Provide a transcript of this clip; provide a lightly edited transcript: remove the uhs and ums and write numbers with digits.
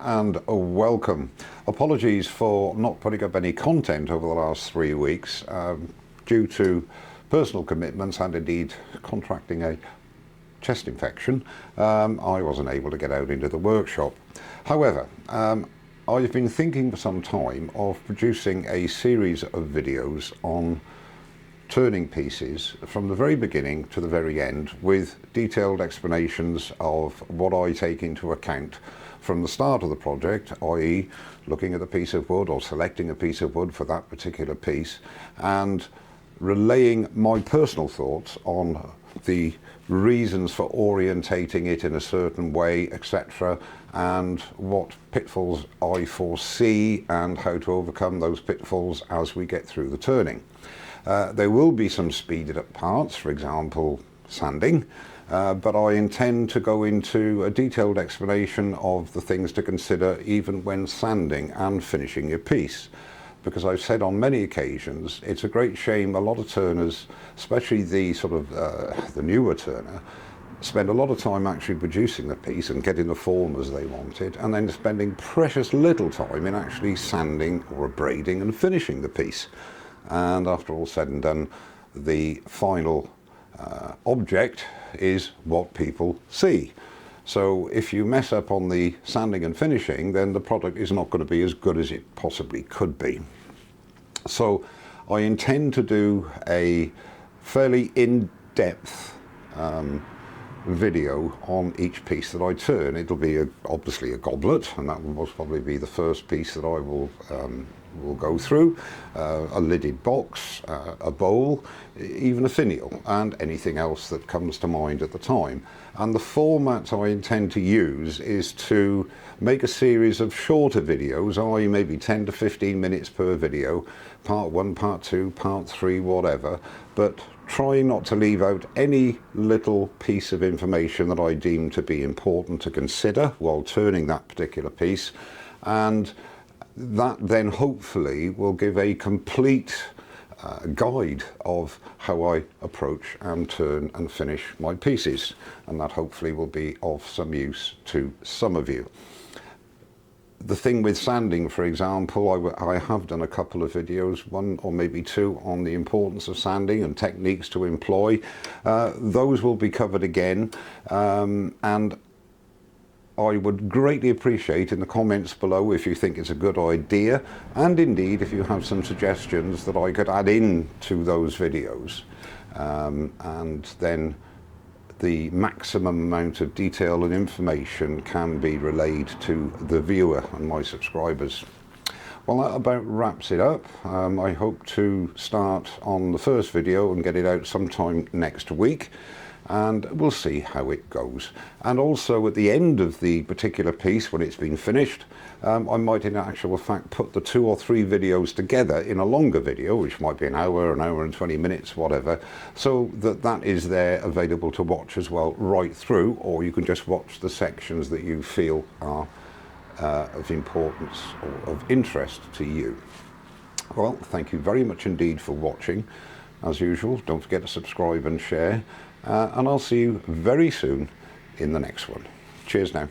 and welcome. Apologies for not putting up any content over the last 3 weeks due to personal commitments and indeed contracting a chest infection. I wasn't able to get out into the workshop. However, I've been thinking for some time of producing a series of videos on turning pieces from the very beginning to the very end, with detailed explanations of what I take into account from the start of the project, i.e. looking at a piece of wood or selecting a piece of wood for that particular piece, and relaying my personal thoughts on the reasons for orientating it in a certain way, etc., and what pitfalls I foresee and how to overcome those pitfalls as we get through the turning. There will be some speeded up parts, for example sanding, but I intend to go into a detailed explanation of the things to consider even when sanding and finishing your piece. Because I've said on many occasions, it's a great shame a lot of turners, especially the sort of the newer turner, spend a lot of time actually producing the piece and getting the form as they want it, and then spending precious little time in actually sanding or abrading and finishing the piece. And after all said and done, the final object is what people see. So if you mess up on the sanding and finishing, then the product is not going to be as good as it possibly could be. So I intend to do a fairly in-depth video on each piece that I turn. It'll be obviously a goblet, and that will most probably be the first piece that I will go through, a lidded box, a bowl, even a finial, and anything else that comes to mind at the time. And the format I intend to use is to make a series of shorter videos, i.e. maybe 10 to 15 minutes per video, part 1, part 2, part 3, whatever, but trying not to leave out any little piece of information that I deem to be important to consider while turning that particular piece. And that then hopefully will give a complete guide of how I approach and turn and finish my pieces, and that hopefully will be of some use to some of you. The thing with sanding, for example, I have done a couple of videos, 1 or maybe 2, on the importance of sanding and techniques to employ. Those will be covered again, and I would greatly appreciate in the comments below if you think it's a good idea, and indeed if you have some suggestions that I could add in to those videos, and then the maximum amount of detail and information can be relayed to the viewer and my subscribers. Well, that about wraps it up. I hope to start on the first video and get it out sometime next week, and we'll see how it goes. And also at the end of the particular piece, when it's been finished, I might in actual fact put the 2 or 3 videos together in a longer video, which might be an hour and 20 minutes, whatever, so that that is there available to watch as well right through, or you can just watch the sections that you feel are of importance or of interest to you. Well, thank you very much indeed for watching. As usual, don't forget to subscribe and share, and I'll see you very soon in the next one. Cheers now.